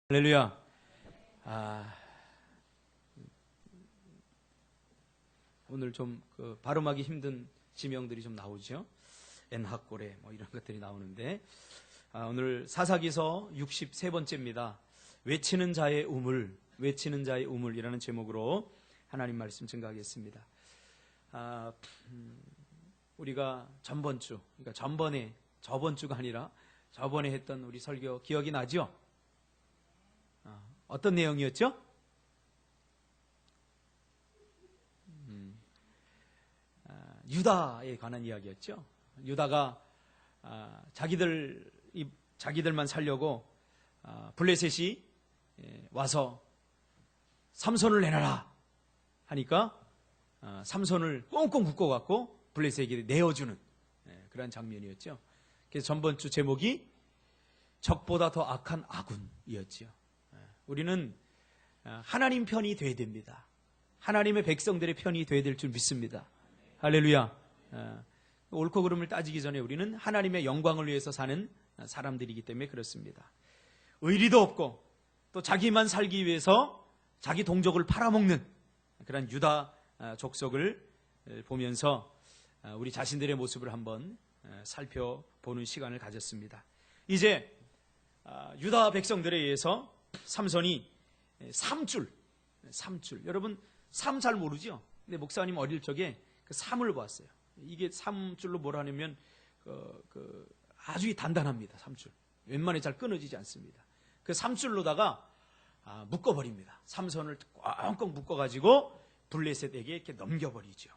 할렐루야. 오늘 좀 발음하기 힘든 지명들이 좀 나오죠. 엔하골에 이런 것들이 나오는데, 오늘 사사기서 63번째입니다. 외치는 자의 우물, 외치는 자의 우물이라는 제목으로 하나님 말씀 증거하겠습니다. 우리가 저번 주가 아니라 저번에 했던 우리 설교 기억이 나죠? 어떤 내용이었죠? 유다에 관한 이야기였죠. 유다가 자기들만 살려고 블레셋이 와서 삼손을 내놔라 하니까 삼손을 꽁꽁 묶어갖고 블레셋에게 내어주는 그런 장면이었죠. 그래서 전번 주 제목이 적보다 더 악한 아군이었죠. 우리는 하나님 편이 되어야 됩니다. 하나님의 백성들의 편이 되어야 될 줄 믿습니다. 할렐루야. 옳고 그름을 따지기 전에 우리는 하나님의 영광을 위해서 사는 사람들이기 때문에 그렇습니다. 의리도 없고 또 자기만 살기 위해서 자기 동족을 팔아먹는 그런 유다 족속을 보면서 우리 자신들의 모습을 한번 살펴보는 시간을 가졌습니다. 이제 유다 백성들에 의해서 삼손이 삼줄, 여러분 삼 잘 모르죠? 근데 목사님 어릴 적에 그 삼을 봤어요. 이게 삼줄로 뭐라 하냐면 아주 단단합니다. 삼줄 웬만해 잘 끊어지지 않습니다. 그 삼줄로다가 묶어버립니다. 삼손을 꽁꽁 묶어가지고 블레셋에게 이렇게 넘겨버리죠.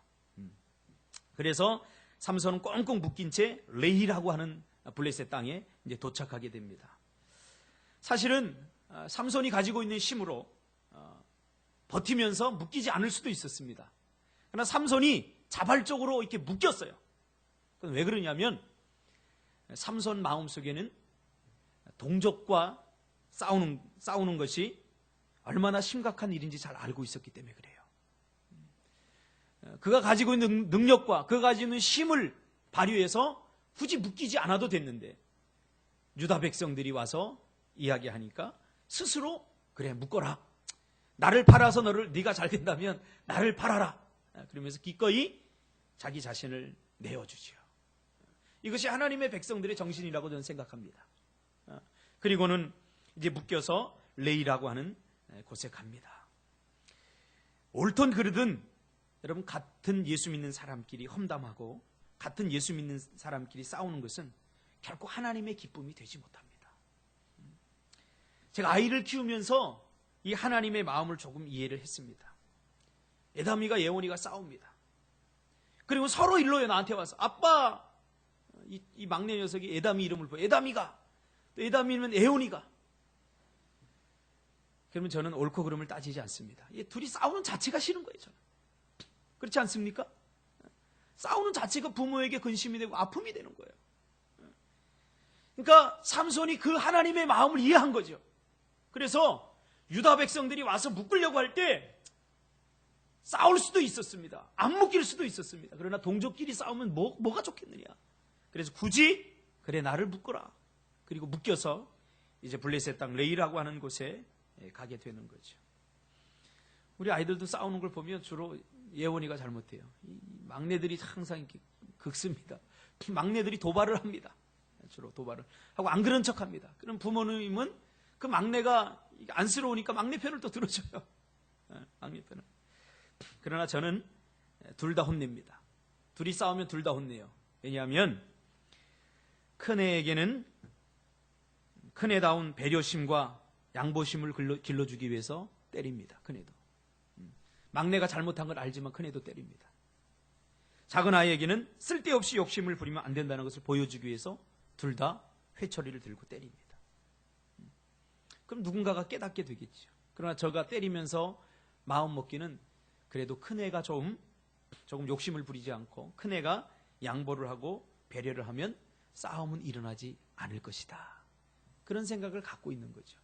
그래서 삼손은 꽁꽁 묶인 채 레히라고 하는 블레셋 땅에 이제 도착하게 됩니다. 사실은 삼손이 가지고 있는 힘으로 버티면서 묶이지 않을 수도 있었습니다. 그러나 삼손이 자발적으로 이렇게 묶였어요. 그건 왜 그러냐면 삼손 마음속에는 동족과 싸우는 것이 얼마나 심각한 일인지 잘 알고 있었기 때문에 그래요. 그가 가지고 있는 능력과 그가 가지고 있는 힘을 발휘해서 굳이 묶이지 않아도 됐는데 유다 백성들이 와서 이야기하니까 스스로 그래 묶어라. 나를 팔아서 네가 잘 된다면 나를 팔아라. 그러면서 기꺼이 자기 자신을 내어주죠. 이것이 하나님의 백성들의 정신이라고 저는 생각합니다. 그리고는 이제 묶여서 레이라고 하는 곳에 갑니다. 옳든 그르든 여러분 같은 예수 믿는 사람끼리 험담하고 같은 예수 믿는 사람끼리 싸우는 것은 결코 하나님의 기쁨이 되지 못합니다. 제가 아이를 키우면서 이 하나님의 마음을 조금 이해를 했습니다. 에다미가 예원이가 싸웁니다. 그리고 서로 일러요. 나한테 와서 아빠, 이 막내 녀석이 에다미 이름을 보여. 에다미가 또 에다미면 예원이가. 그러면 저는 옳고 그름을 따지지 않습니다. 둘이 싸우는 자체가 싫은 거예요. 저는. 그렇지 않습니까? 싸우는 자체가 부모에게 근심이 되고 아픔이 되는 거예요. 그러니까 삼손이 그 하나님의 마음을 이해한 거죠. 그래서 유다 백성들이 와서 묶으려고 할 때 싸울 수도 있었습니다. 안 묶일 수도 있었습니다. 그러나 동족끼리 싸우면 뭐가 좋겠느냐. 그래서 굳이 그래 나를 묶어라. 그리고 묶여서 이제 블레셋 땅 레이라고 하는 곳에 가게 되는 거죠. 우리 아이들도 싸우는 걸 보면 주로 예원이가 잘못해요. 이 막내들이 항상 이렇게 긁습니다. 막내들이 도발을 합니다. 주로 도발을 하고 안 그런 척합니다. 그럼 부모님은 그 막내가 안쓰러우니까 막내 편을 또 들어줘요. 막내 편을. 그러나 저는 둘 다 혼냅니다. 둘이 싸우면 둘 다 혼내요. 왜냐하면 큰애에게는 큰애다운 배려심과 양보심을 길러주기 위해서 때립니다. 큰애도. 막내가 잘못한 걸 알지만 큰애도 때립니다. 작은 아이에게는 쓸데없이 욕심을 부리면 안 된다는 것을 보여주기 위해서 둘 다 회초리를 들고 때립니다. 그럼 누군가가 깨닫게 되겠죠. 그러나 저가 때리면서 마음 먹기는 그래도 큰애가 조금 욕심을 부리지 않고 큰애가 양보를 하고 배려를 하면 싸움은 일어나지 않을 것이다. 그런 생각을 갖고 있는 거죠.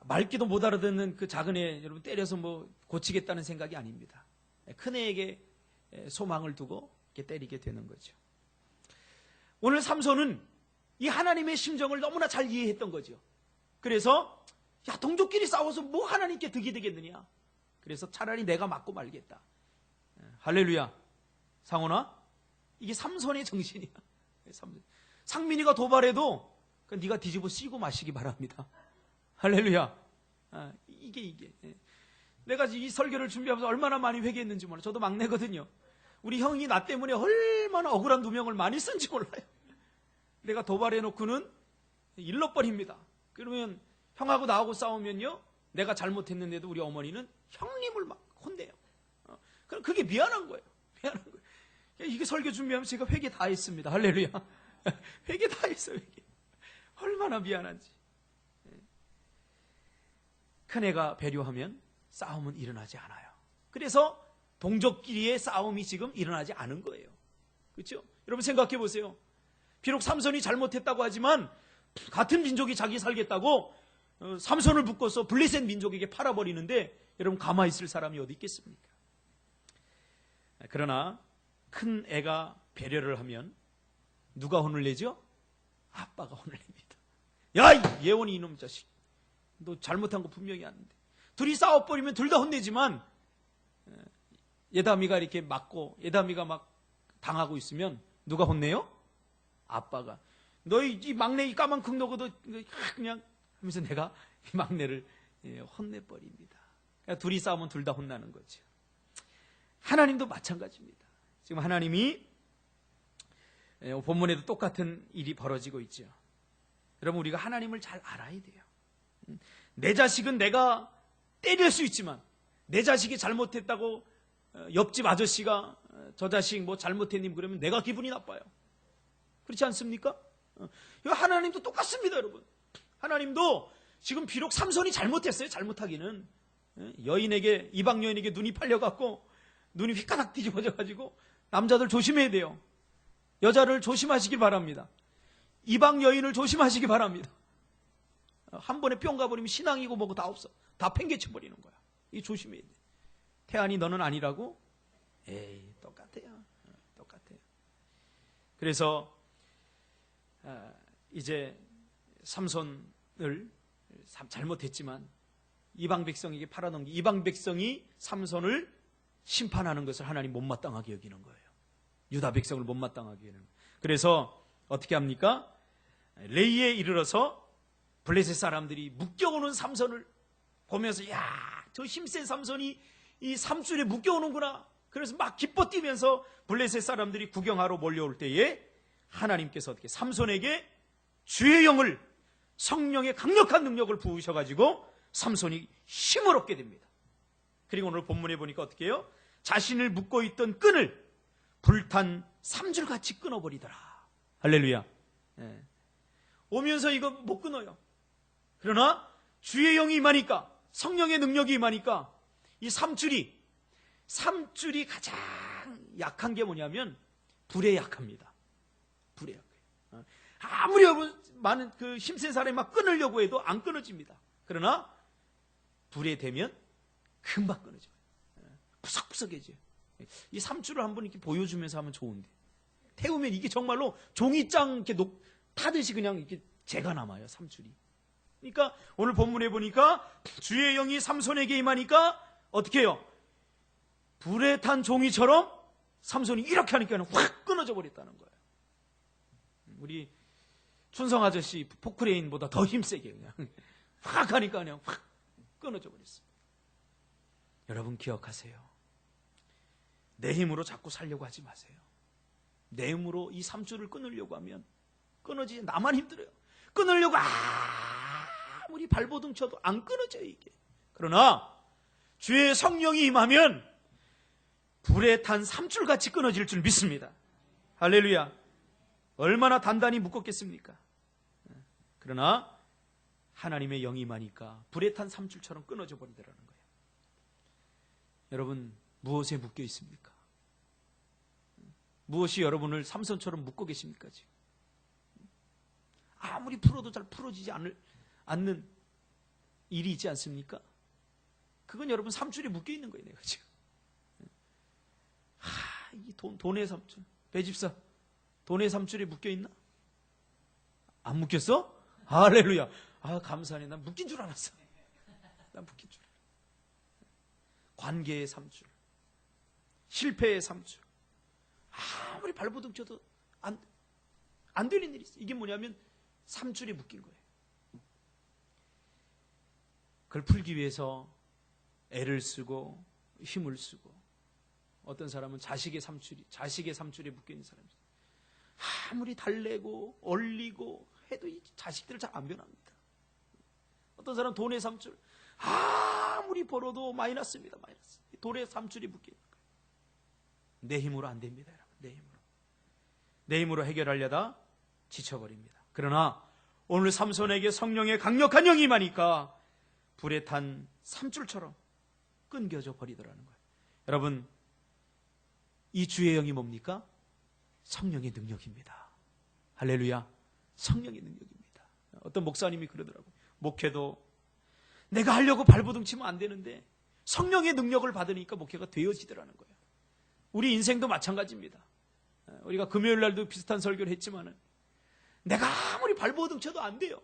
말귀도 못 알아듣는 그 작은 애 여러분 때려서 고치겠다는 생각이 아닙니다. 큰애에게 소망을 두고 이렇게 때리게 되는 거죠. 오늘 삼손은 이 하나님의 심정을 너무나 잘 이해했던 거죠. 그래서 야, 동족끼리 싸워서 뭐 하나님께 득이 되겠느냐. 그래서 차라리 내가 맞고 말겠다. 할렐루야. 상원아, 이게 삼손의 정신이야. 상민이가 도발해도 네가 뒤집어 씌고 마시기 바랍니다. 할렐루야. 이게. 내가 이 설교를 준비하면서 얼마나 많이 회개했는지 몰라요. 저도 막내거든요. 우리 형이 나 때문에 얼마나 억울한 누명을 많이 쓴지 몰라요. 내가 도발해놓고는 일러버립니다. 그러면 형하고 나하고 싸우면요, 내가 잘못했는데도 우리 어머니는 형님을 막 혼내요. 그럼 그게 미안한 거예요. 미안한 거예요. 이게 설교 준비하면서 제가 회개 다 했습니다. 할렐루야. 회개 다 했어요. 회개. 얼마나 미안한지. 큰애가 배려하면 싸움은 일어나지 않아요. 그래서 동족끼리의 싸움이 지금 일어나지 않은 거예요. 그렇죠? 여러분 생각해 보세요. 비록 삼손이 잘못했다고 하지만 같은 민족이 자기 살겠다고 삼손을 묶어서 블레셋 민족에게 팔아버리는데 여러분 가만히 있을 사람이 어디 있겠습니까? 그러나 큰 애가 배려를 하면 누가 혼을 내죠? 아빠가 혼을 냅니다. 야, 이 예원이 이놈 자식, 너 잘못한 거 분명히 아는데. 둘이 싸워버리면 둘 다 혼내지만 예담이가 이렇게 맞고 예담이가 막 당하고 있으면 누가 혼내요? 아빠가. 너희 이 막내 이 까만쿵 너고도 그냥 하면서 내가 이 막내를 혼내버립니다. 그러니까 둘이 싸우면 둘 다 혼나는 거죠. 하나님도 마찬가지입니다. 지금 하나님이 본문에도 똑같은 일이 벌어지고 있죠. 여러분 우리가 하나님을 잘 알아야 돼요. 내 자식은 내가 때릴 수 있지만 내 자식이 잘못했다고 옆집 아저씨가 저 자식 뭐 잘못했님 그러면 내가 기분이 나빠요. 그렇지 않습니까? 하나님도 똑같습니다, 여러분. 하나님도 지금 비록 삼손이 잘못했어요. 잘못하기는 여인에게, 이방 여인에게 눈이 팔려갖고 눈이 휘까닥 뒤집어져가지고 남자들 조심해야 돼요. 여자를 조심하시길 바랍니다. 이방 여인을 조심하시기 바랍니다. 한 번에 뿅 가버리면 신앙이고 뭐고 다 없어. 다 팽개쳐버리는 거야. 이 조심해야 돼. 태안이 너는 아니라고? 에이, 똑같아요. 똑같아요. 그래서 이제 삼손을 잘못했지만 이방 백성에게 팔아넘기, 이방 백성이 삼손을 심판하는 것을 하나님 못마땅하게 여기는 거예요. 유다 백성을 못마땅하게 여기는 거예요. 그래서 어떻게 합니까? 레이에 이르러서 블레셋 사람들이 묶여오는 삼손을 보면서 야, 저 힘센 삼손이 이 삼줄에 묶여오는구나. 그래서 막 기뻐 뛰면서 블레셋 사람들이 구경하러 몰려올 때에 하나님께서 어떻게 삼손에게 주의 영을, 성령의 강력한 능력을 부으셔가지고 삼손이 힘을 얻게 됩니다. 그리고 오늘 본문에 보니까 어떻게 해요? 자신을 묶고 있던 끈을 불탄 삼줄같이 끊어버리더라. 할렐루야. 오면서 이거 못 끊어요. 그러나 주의 영이 임하니까, 성령의 능력이 임하니까 이 삼줄이 가장 약한 게 뭐냐면 불에 약합니다. 불에 약해요. 아무리 많은 그 힘센 사람이 막 끊으려고 해도 안 끊어집니다. 그러나 불에 대면 금방 끊어져요. 푸석푸석해져요. 이 삼줄을 한번 이렇게 보여주면서 하면 좋은데 태우면 이게 정말로 종이장 이렇게 타듯이 그냥 이렇게 재가 남아요. 삼줄이. 그러니까 오늘 본문에 보니까 주의 영이 삼손에게 임하니까 어떻게 해요? 불에 탄 종이처럼 삼손이 이렇게 하니까 확 끊어져 버렸다는 거예요. 우리 춘성 아저씨 포크레인보다 더 힘세게 그냥 확 하니까 그냥 확 끊어져 버렸어요. 여러분 기억하세요. 내 힘으로 자꾸 살려고 하지 마세요. 내 힘으로 이 삼줄을 끊으려고 하면 끊어지지. 나만 힘들어요. 끊으려고 아무리 발버둥 쳐도 안 끊어져요 이게. 그러나 주의 성령이 임하면 불에 탄 삼줄같이 끊어질 줄 믿습니다. 할렐루야. 얼마나 단단히 묶었겠습니까? 그러나 하나님의 영이 임하니까 불에 탄 삼줄처럼 끊어져 버리더라는 거예요. 여러분 무엇에 묶여 있습니까? 무엇이 여러분을 삼손처럼 묶고 계십니까 지금? 아무리 풀어도 잘 풀어지지 않는 일이 있지 않습니까? 그건 여러분 삼줄에 묶여 있는 거예요, 내가 지금. 이 돈의 삼줄. 배집사, 돈의 삼줄에 묶여 있나? 안 묶였어? 할렐루야. 감사하네. 난 묶인 줄 알았어. 난 묶인 줄. 관계의 3줄, 실패의 3줄. 아무리 발버둥 쳐도 안 되는 일이 있어요. 이게 뭐냐면 3줄에 묶인 거예요. 그걸 풀기 위해서 애를 쓰고 힘을 쓰고, 어떤 사람은 자식의 3줄에 묶여있는 사람이 있어요. 아무리 달래고 얼리고 해도 이 자식들을 잘 안 변합니다. 어떤 사람은 돈의 3줄, 아무리 벌어도 마이너스입니다. 마이너스. 돈의 3줄이 묶여있는 거예요. 내 힘으로 안 됩니다, 여러분. 내 힘으로 해결하려다 지쳐버립니다. 그러나 오늘 삼손에게 성령의 강력한 영이 임하니까 불에 탄 3줄처럼 끊겨져 버리더라는 거예요. 여러분, 이 주의 영이 뭡니까? 성령의 능력입니다. 할렐루야. 성령의 능력입니다. 어떤 목사님이 그러더라고요. 목회도 내가 하려고 발버둥 치면 안 되는데 성령의 능력을 받으니까 목회가 되어지더라는 거예요. 우리 인생도 마찬가지입니다. 우리가 금요일 날도 비슷한 설교를 했지만은 내가 아무리 발버둥 쳐도 안 돼요.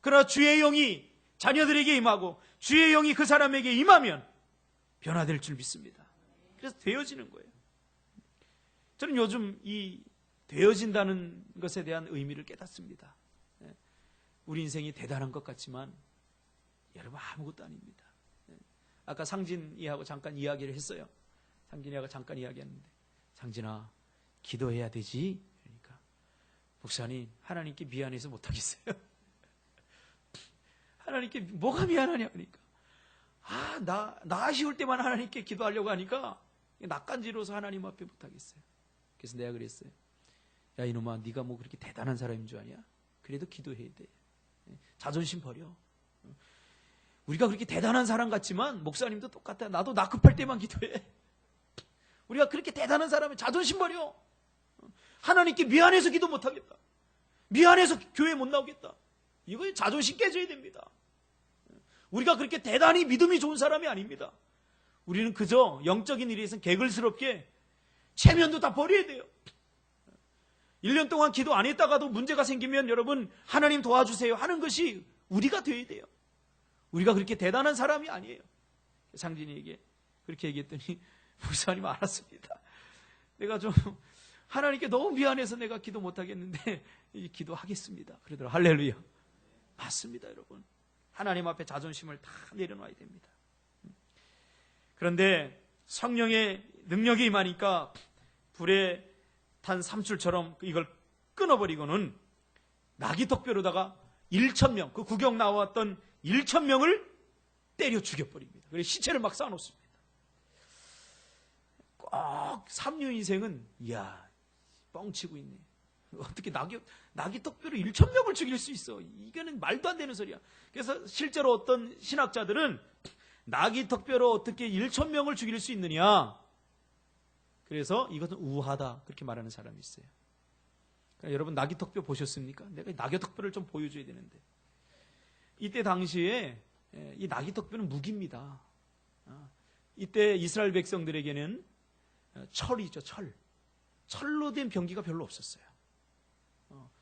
그러나 주의 영이 자녀들에게 임하고 주의 영이 그 사람에게 임하면 변화될 줄 믿습니다. 그래서 되어지는 거예요. 저는 요즘 이 되어진다는 것에 대한 의미를 깨닫습니다. 우리 인생이 대단한 것 같지만 여러분 아무것도 아닙니다. 아까 상진이하고 잠깐 이야기를 했어요. 상진이하고 잠깐 이야기했는데, 상진아 기도해야 되지? 그러니까 목사님 하나님께 미안해서 못하겠어요. 하나님께 뭐가 미안하냐 그러니까 나 아쉬울 때만 하나님께 기도하려고 하니까 낯간지러워서 하나님 앞에 못하겠어요. 그래서 내가 그랬어요. 야 이놈아, 네가 뭐 그렇게 대단한 사람인 줄 아냐? 그래도 기도해야 돼. 자존심 버려. 우리가 그렇게 대단한 사람 같지만 목사님도 똑같아. 나도 나 급할 때만 기도해. 우리가 그렇게 대단한 사람은 자존심 버려. 하나님께 미안해서 기도 못하겠다. 미안해서 교회 못 나오겠다. 이거 자존심 깨져야 됩니다. 우리가 그렇게 대단히 믿음이 좋은 사람이 아닙니다. 우리는 그저 영적인 일에 있어서 개걸스럽게 체면도 다 버려야 돼요. 1년 동안 기도 안 했다가도 문제가 생기면 여러분 하나님 도와주세요 하는 것이 우리가 되어야 돼요. 우리가 그렇게 대단한 사람이 아니에요. 상진이에게 그렇게 얘기했더니 목사님 알았습니다. 내가 좀 하나님께 너무 미안해서 내가 기도 못하겠는데 기도하겠습니다. 그러더라고요. 할렐루야. 맞습니다, 여러분. 하나님 앞에 자존심을 다 내려놔야 됩니다. 그런데 성령의 능력이 임하니까 불에 탄 3줄처럼 이걸 끊어버리고는 나귀떡뼈로다가 1,000명, 그 구경 나왔던 1,000명을 때려 죽여버립니다. 그래서 시체를 막 쌓아놓습니다. 꼭 삼류 인생은 이야 뻥치고 있네. 어떻게 나귀떡뼈로 1,000명을 죽일 수 있어? 이거는 말도 안 되는 소리야. 그래서 실제로 어떤 신학자들은 나귀떡뼈로 어떻게 1,000명을 죽일 수 있느냐? 그래서 이것은 우하다 그렇게 말하는 사람이 있어요. 그러니까 여러분 나귀떡뼈 보셨습니까? 내가 나귀떡뼈를 좀 보여줘야 되는데, 이때 당시에 이 나귀떡뼈는 무기입니다. 이때 이스라엘 백성들에게는 철이죠, 철. 철로 된 병기가 별로 없었어요.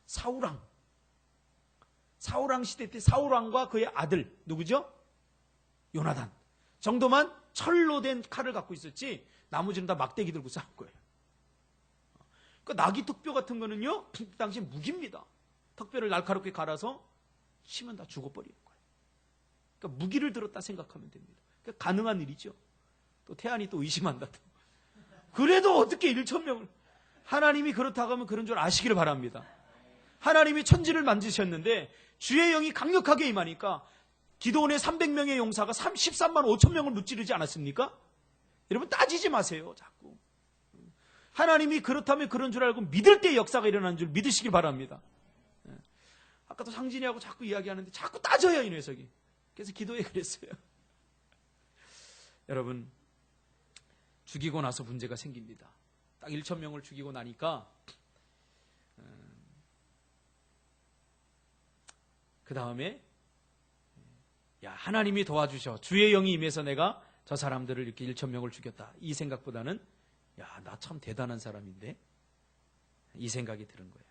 사울왕 시대 때 사울왕과 그의 아들 누구죠? 요나단 정도만 철로 된 칼을 갖고 있었지 나머지는 다 막대기 들고 싸운 거예요. 그러니까 나귀 턱뼈 같은 거는요 그 당시 무기입니다. 턱뼈를 날카롭게 갈아서 치면 다 죽어버리는 거예요. 그러니까 무기를 들었다 생각하면 됩니다. 그러니까 가능한 일이죠. 또 태안이 또 의심한다. 그래도 어떻게 1,000명을 하나님이 그렇다고 하면 그런 줄 아시기를 바랍니다. 하나님이 천지를 만드셨는데 주의 영이 강력하게 임하니까 기도원의 300명의 용사가 13만 5천 명을 무찌르지 않았습니까? 여러분 따지지 마세요. 자꾸 하나님이 그렇다면 그런 줄 알고 믿을 때 역사가 일어나는 줄 믿으시길 바랍니다. 아까도 상진이하고 자꾸 이야기하는데 자꾸 따져요 이 녀석이. 그래서 기도에 그랬어요. 여러분 죽이고 나서 문제가 생깁니다. 딱 1,000명을 죽이고 나니까 그 다음에 야 하나님이 도와주셔 주의 영이 임해서 내가 저 사람들을 이렇게 1,000명을 죽였다 이 생각보다는 야 나 참 대단한 사람인데 이 생각이 드는 거예요.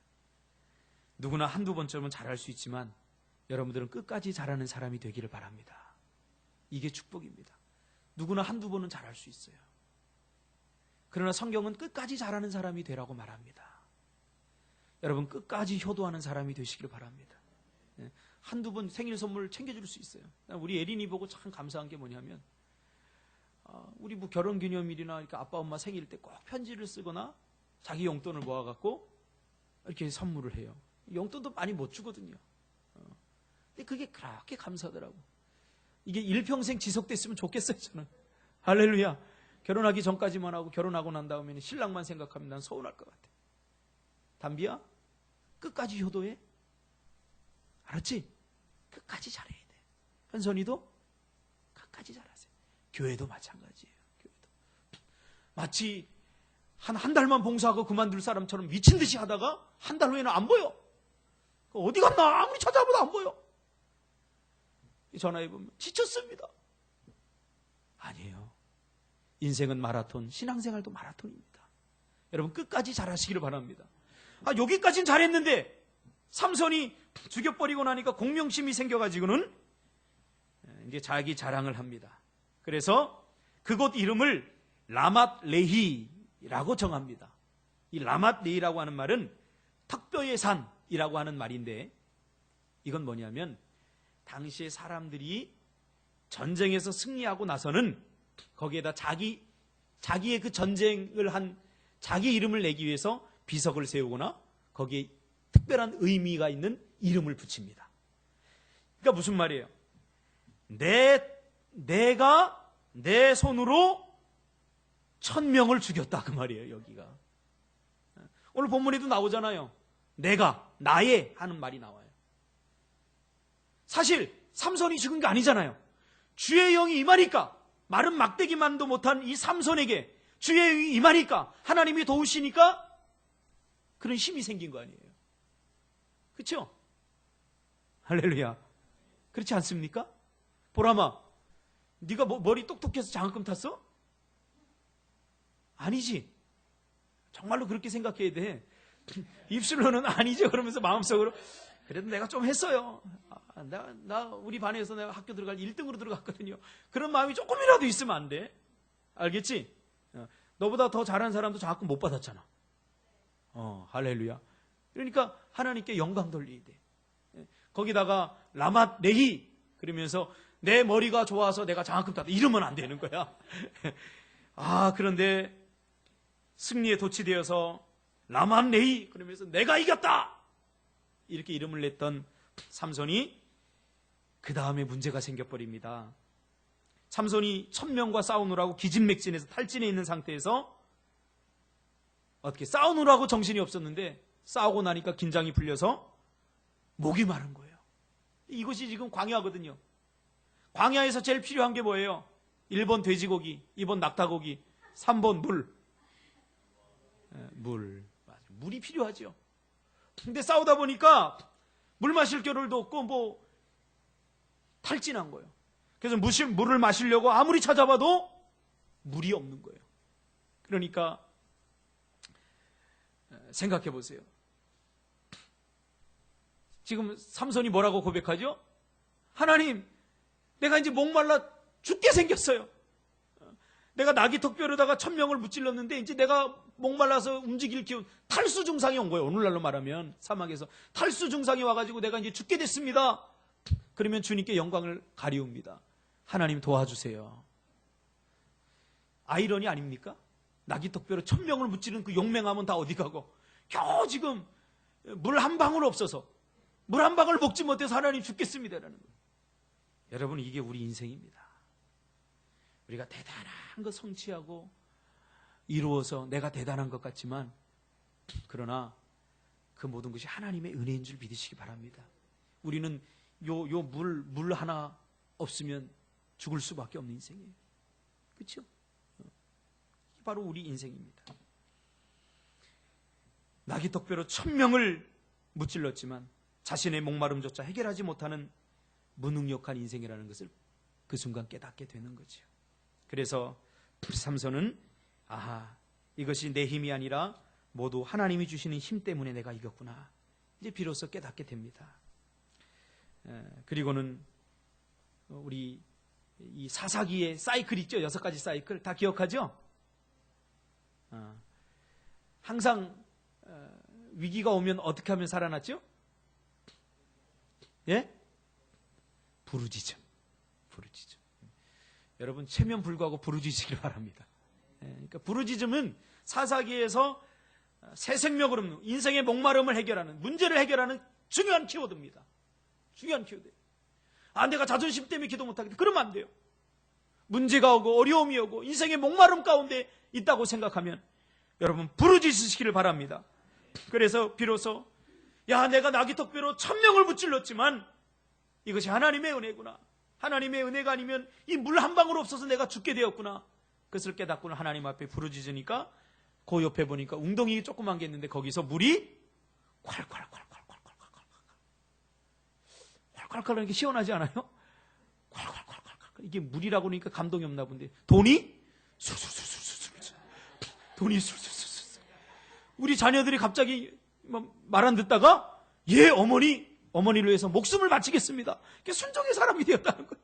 누구나 한두 번쯤은 잘할 수 있지만 여러분들은 끝까지 잘하는 사람이 되기를 바랍니다. 이게 축복입니다. 누구나 한두 번은 잘할 수 있어요. 그러나 성경은 끝까지 잘하는 사람이 되라고 말합니다. 여러분, 끝까지 효도하는 사람이 되시길 바랍니다. 한두 번 생일 선물 챙겨줄 수 있어요. 우리 예린이 보고 참 감사한 게 뭐냐면, 우리 뭐 결혼 기념일이나 그러니까 아빠 엄마 생일 때 꼭 편지를 쓰거나 자기 용돈을 모아갖고 이렇게 선물을 해요. 용돈도 많이 못 주거든요. 근데 그게 그렇게 감사하더라고. 이게 일평생 지속됐으면 좋겠어요, 저는. 할렐루야. 결혼하기 전까지만 하고 결혼하고 난 다음에는 신랑만 생각하면 난 서운할 것 같아. 담비야, 끝까지 효도해. 알았지? 끝까지 잘해야 돼. 현선이도 끝까지 잘하세요. 교회도 마찬가지예요. 교회도. 마치 한 달만 봉사하고 그만둘 사람처럼 미친 듯이 하다가 한 달 후에는 안 보여. 어디 갔나 아무리 찾아봐도 안 보여. 전화해보면 지쳤습니다. 아니에요. 인생은 마라톤, 신앙생활도 마라톤입니다. 여러분, 끝까지 잘하시기를 바랍니다. 여기까지는 잘했는데 삼손이 죽여버리고 나니까 공명심이 생겨가지고는 이제 자기 자랑을 합니다. 그래서 그곳 이름을 라맛 레히라고 정합니다. 이 라맛 레히라고 하는 말은 턱뼈의 산이라고 하는 말인데, 이건 뭐냐면 당시에 사람들이 전쟁에서 승리하고 나서는 거기에다 자기의 그 전쟁을 한 자기 이름을 내기 위해서 비석을 세우거나 거기에 특별한 의미가 있는 이름을 붙입니다. 그러니까 무슨 말이에요? 내가 내 손으로 1000명을 죽였다, 그 말이에요. 여기가 오늘 본문에도 나오잖아요. 나의 하는 말이 나와요. 사실 삼손이 죽은 게 아니잖아요. 주의 영이 임하니까, 마른 막대기만도 못한 이 삼손에게 주의 영이 임하니까, 하나님이 도우시니까 그런 힘이 생긴 거 아니에요. 그렇죠? 할렐루야. 그렇지 않습니까? 보람아, 네가 머리 똑똑해서 장학금 탔어? 아니지. 정말로 그렇게 생각해야 돼. 입술로는 아니죠. 그러면서 마음속으로 그래도 내가 좀 했어요. 나 우리 반에서 내가 학교 들어갈 1등으로 들어갔거든요. 그런 마음이 조금이라도 있으면 안 돼. 알겠지? 너보다 더 잘하는 사람도 장학금 못 받았잖아. 할렐루야. 그러니까 하나님께 영광 돌려야 돼. 거기다가 라맛 레히 그러면서 내 머리가 좋아서 내가 장학금 땄다 이러면 안 되는 거야. 그런데 승리에 도취되어서 라맛 레히 그러면서 내가 이겼다 이렇게 이름을 냈던 삼손이 그 다음에 문제가 생겨버립니다. 삼손이 1000명과 싸우느라고 기진맥진해서 탈진해 있는 상태에서 어떻게 싸우느라고 정신이 없었는데 싸우고 나니까 긴장이 풀려서 목이 마른 거예요. 이것이 지금 광야거든요. 광야에서 제일 필요한 게 뭐예요? 1번 돼지고기, 2번 낙타고기, 3번 물. 물이 필요하죠. 근데 싸우다 보니까 물 마실 겨를도 없고 탈진한 거예요. 그래서 물을 마시려고 아무리 찾아봐도 물이 없는 거예요. 그러니까 생각해 보세요. 지금 삼손이 뭐라고 고백하죠? 하나님, 내가 이제 목말라 죽게 생겼어요. 내가 나귀 턱뼈로다가 1000명을 무찔렀는데 이제 내가 목말라서 움직일 기운, 탈수 증상이 온 거예요. 오늘날로 말하면 사막에서 탈수 증상이 와가지고 내가 이제 죽게 됐습니다. 그러면 주님께 영광을 가리웁니다. 하나님 도와주세요. 아이러니 아닙니까? 나귀 턱뼈로 1000명을 무찌른 그 용맹함은 다 어디 가고 겨우 지금 물 한 방울 없어서 물 한 방울 먹지 못해서 하나님 죽겠습니다라는 거예요. 여러분, 이게 우리 인생입니다. 우리가 대단한 것 성취하고 이루어서 내가 대단한 것 같지만 그러나 그 모든 것이 하나님의 은혜인 줄 믿으시기 바랍니다. 우리는 물 하나 없으면 죽을 수밖에 없는 인생이에요. 그렇죠? 이게 바로 우리 인생입니다. 나귀 턱뼈로 1000명을 무찔렀지만 자신의 목마름조차 해결하지 못하는 무능력한 인생이라는 것을 그 순간 깨닫게 되는 거죠. 그래서 삼손은 이것이 내 힘이 아니라 모두 하나님이 주시는 힘 때문에 내가 이겼구나. 이제 비로소 깨닫게 됩니다. 그리고는 우리 이 사사기의 사이클 있죠? 6가지 사이클 다 기억하죠? 항상 위기가 오면 어떻게 하면 살아났죠? 예? 부르짖음. 여러분 체면 불구하고 부르짖으시길 바랍니다. 예, 그러니까 부르짖음은 사사기에서 새 생명을 얻는 인생의 목마름을 해결하는 문제를 해결하는 중요한 키워드입니다. 중요한 키워드. 내가 자존심 때문에 기도 못하겠다. 그러면 안 돼요. 문제가 오고 어려움이 오고 인생의 목마름 가운데 있다고 생각하면 여러분 부르짖으시기를 바랍니다. 그래서 비로소 내가 나귀턱뼈로 1000명을 무찔렀지만 이것이 하나님의 은혜구나. 하나님의 은혜가 아니면 이 물 한 방울 없어서 내가 죽게 되었구나. 그것을 깨닫고는 하나님 앞에 부르짖으니까 그 옆에 보니까 웅덩이 조그만 게 있는데 거기서 물이 콸콸콸콸콸콸콸 하는 게 시원하지 않아요? 콸콸콸콸 이게 물이라고 그러니까 감동이 없나 본데 돈이 술술술술술 돈이 술술술술 우리 자녀들이 갑자기 말 안 듣다가 어머니를 위해서 목숨을 바치겠습니다. 순종의 사람이 되었다는 거예요.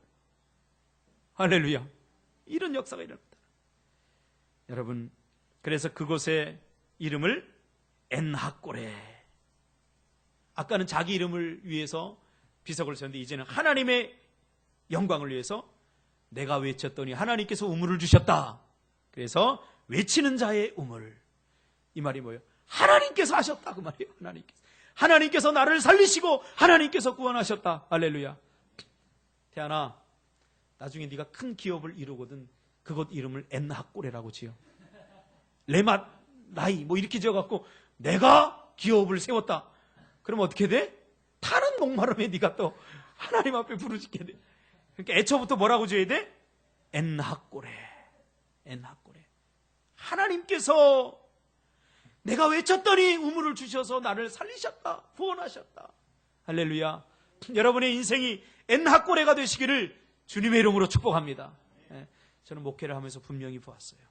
할렐루야. 이런 역사가 일어납니다. 여러분 그래서 그곳의 이름을 엔하꼬레. 아까는 자기 이름을 위해서 비석을 세웠는데 이제는 하나님의 영광을 위해서 내가 외쳤더니 하나님께서 우물을 주셨다. 그래서 외치는 자의 우물. 이 말이 뭐예요? 하나님께서 하셨다 그 말이에요. 하나님께서 나를 살리시고 하나님께서 구원하셨다. 할렐루야. 태안아 나중에 네가 큰 기업을 이루거든 그곳 이름을 엔하꼬레라고 지어. 레맛 라이 이렇게 지어갖고 내가 기업을 세웠다. 그럼 어떻게 돼? 타는 목마름에 네가 또 하나님 앞에 부르짖게 돼. 그러니까 애초부터 뭐라고 지어야 돼? 엔하꼬레. 하나님께서 내가 외쳤더니 우물을 주셔서 나를 살리셨다. 구원하셨다. 할렐루야. 여러분의 인생이 엔하꼬레가 되시기를 주님의 이름으로 축복합니다. 저는 목회를 하면서 분명히 보았어요.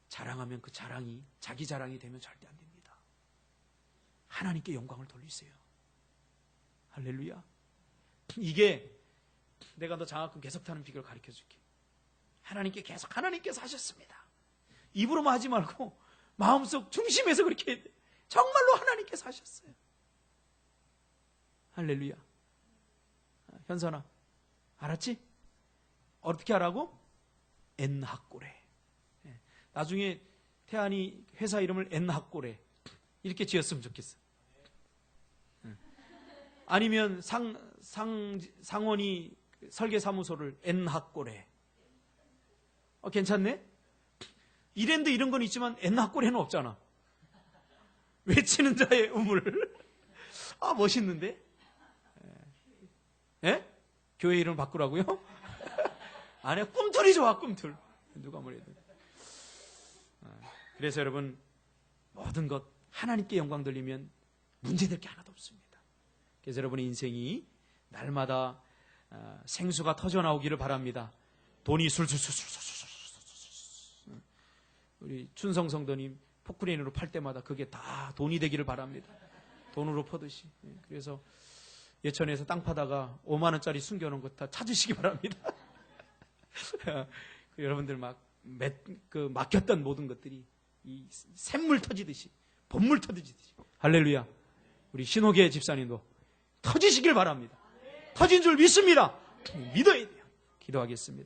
자랑하면 그 자랑이 자기 자랑이 되면 절대 안 됩니다. 하나님께 영광을 돌리세요. 할렐루야. 이게 내가 너 장학금 계속 타는 비결을 가르쳐 줄게. 하나님께서 하셨습니다. 입으로만 하지 말고 마음속 중심에서 그렇게 해야 돼. 정말로 하나님께서 하셨어요. 할렐루야. 현선아 알았지? 어떻게 하라고? 엔하꼬레. 나중에 태안이 회사 이름을 엔하꼬레 이렇게 지었으면 좋겠어. 아니면 상원이 설계사무소를 엔하꼬레. 괜찮네? 이랜드 이런 건 있지만 엔하꼬레는 없잖아. 외치는 자의 우물. 멋있는데? 교회 이름 바꾸라고요? 아니야, 꿈틀이 좋아, 꿈틀. 누가 뭐래도. 그래서 여러분, 모든 것 하나님께 영광 돌리면 문제될 게 하나도 없습니다. 그래서 여러분의 인생이 날마다 생수가 터져 나오기를 바랍니다. 돈이 술술술술술술. 우리 춘성 성도님 포크레인으로 팔 때마다 그게 다 돈이 되기를 바랍니다. 돈으로 퍼듯이. 그래서 예천에서 땅 파다가 5만 원짜리 숨겨놓은 것 다 찾으시기 바랍니다. 여러분들 맡겼던 모든 것들이 이 샘물 터지듯이 본물 터지듯이 할렐루야. 우리 신호계 집사님도 터지시길 바랍니다. 터진 줄 믿습니다. 믿어야 돼요. 기도하겠습니다.